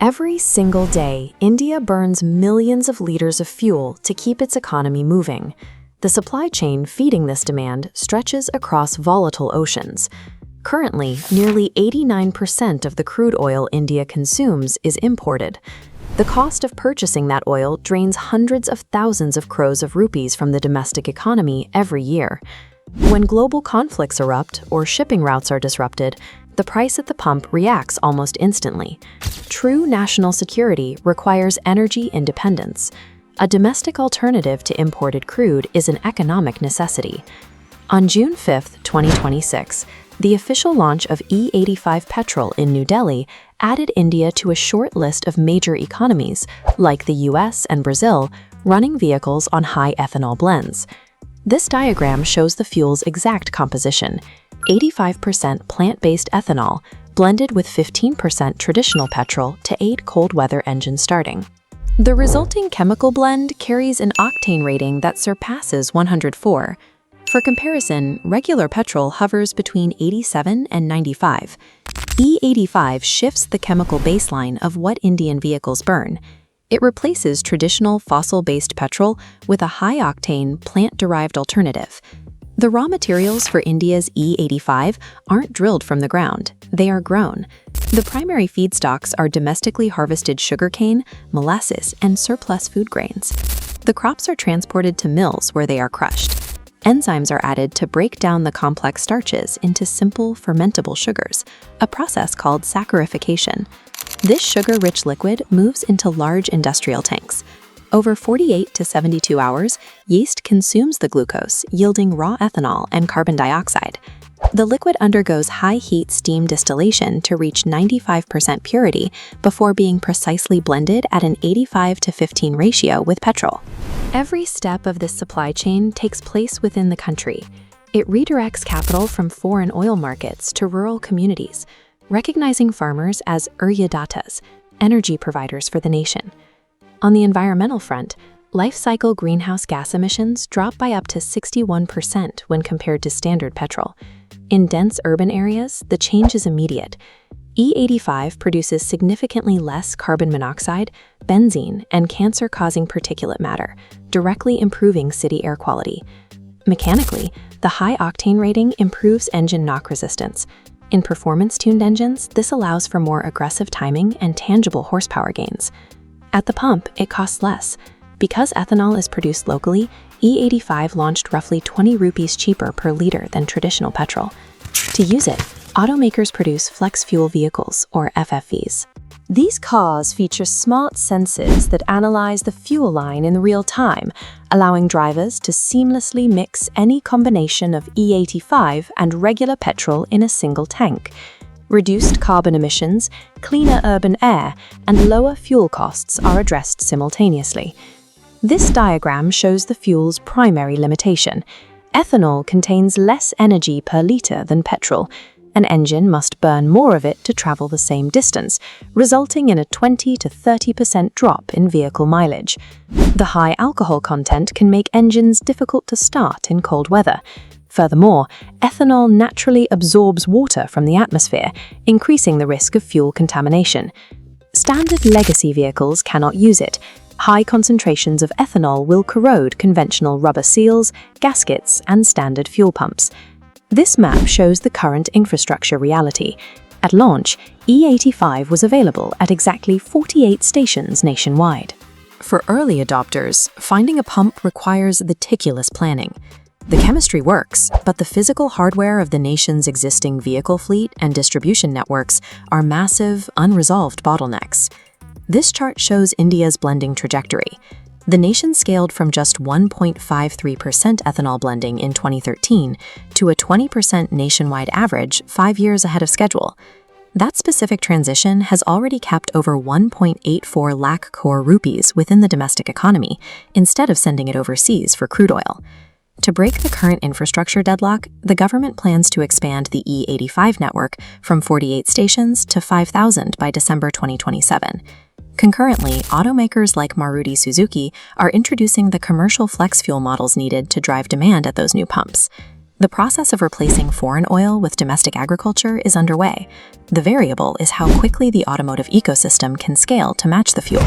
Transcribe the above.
Every single day, India burns millions of liters of fuel to keep its economy moving. The supply chain feeding this demand stretches across volatile oceans. Currently, nearly 89% of the crude oil India consumes is imported. The cost of purchasing that oil drains hundreds of thousands of crores of rupees from the domestic economy every year. When global conflicts erupt or shipping routes are disrupted, the price at the pump reacts almost instantly. True national security requires energy independence. A domestic alternative to imported crude is an economic necessity. On June 5, 2026, the official launch of E85 Petrol in New Delhi added India to a short list of major economies, like the US and Brazil, running vehicles on high-ethanol blends. This diagram shows the fuel's exact composition: 85% plant-based ethanol, blended with 15% traditional petrol to aid cold weather engine starting. The resulting chemical blend carries an octane rating that surpasses 104. For comparison, regular petrol hovers between 87 and 95. E85 shifts the chemical baseline of what Indian vehicles burn. It replaces traditional fossil-based petrol with a high-octane, plant-derived alternative. The raw materials for India's E85 aren't drilled from the ground, they are grown. The primary feedstocks are domestically harvested sugarcane, molasses, and surplus food grains. The crops are transported to mills where they are crushed. Enzymes are added to break down the complex starches into simple, fermentable sugars, a process called saccharification. This sugar-rich liquid moves into large industrial tanks. Over 48 to 72 hours, yeast consumes the glucose, yielding raw ethanol and carbon dioxide. The liquid undergoes high-heat steam distillation to reach 95% purity before being precisely blended at an 85:15 ratio with petrol. Every step of this supply chain takes place within the country. It redirects capital from foreign oil markets to rural communities, recognizing farmers as Urya-datas, energy providers for the nation. On the environmental front, life cycle greenhouse gas emissions drop by up to 61% when compared to standard petrol. In dense urban areas, the change is immediate. E85 produces significantly less carbon monoxide, benzene, and cancer-causing particulate matter, directly improving city air quality. Mechanically, the high octane rating improves engine knock resistance. In performance-tuned engines, this allows for more aggressive timing and tangible horsepower gains. At the pump, it costs less. Because ethanol is produced locally, E85 launched roughly 20 rupees cheaper per liter than traditional petrol. To use it, automakers produce flex fuel vehicles, or FFVs. These cars feature smart sensors that analyze the fuel line in real time, allowing drivers to seamlessly mix any combination of E85 and regular petrol in a single tank. Reduced carbon emissions, cleaner urban air, and lower fuel costs are addressed simultaneously. This diagram shows the fuel's primary limitation. Ethanol contains less energy per liter than petrol. An engine must burn more of it to travel the same distance, resulting in a 20 to 30% drop in vehicle mileage. The high alcohol content can make engines difficult to start in cold weather. Furthermore, ethanol naturally absorbs water from the atmosphere, increasing the risk of fuel contamination. Standard legacy vehicles cannot use it. High concentrations of ethanol will corrode conventional rubber seals, gaskets, and standard fuel pumps. This map shows the current infrastructure reality. At launch, E85 was available at exactly 48 stations nationwide. For early adopters, finding a pump requires meticulous planning. The chemistry works, but the physical hardware of the nation's existing vehicle fleet and distribution networks are massive, unresolved bottlenecks. This chart shows India's blending trajectory. The nation scaled from just 1.53% ethanol blending in 2013 to a 20% nationwide average 5 years ahead of schedule. That specific transition has already capped over 1.84 lakh crore rupees within the domestic economy, instead of sending it overseas for crude oil. To break the current infrastructure deadlock, the government plans to expand the E85 network from 48 stations to 5,000 by December 2027. Concurrently, automakers like Maruti Suzuki are introducing the commercial flex fuel models needed to drive demand at those new pumps. The process of replacing foreign oil with domestic agriculture is underway. The variable is how quickly the automotive ecosystem can scale to match the fuel.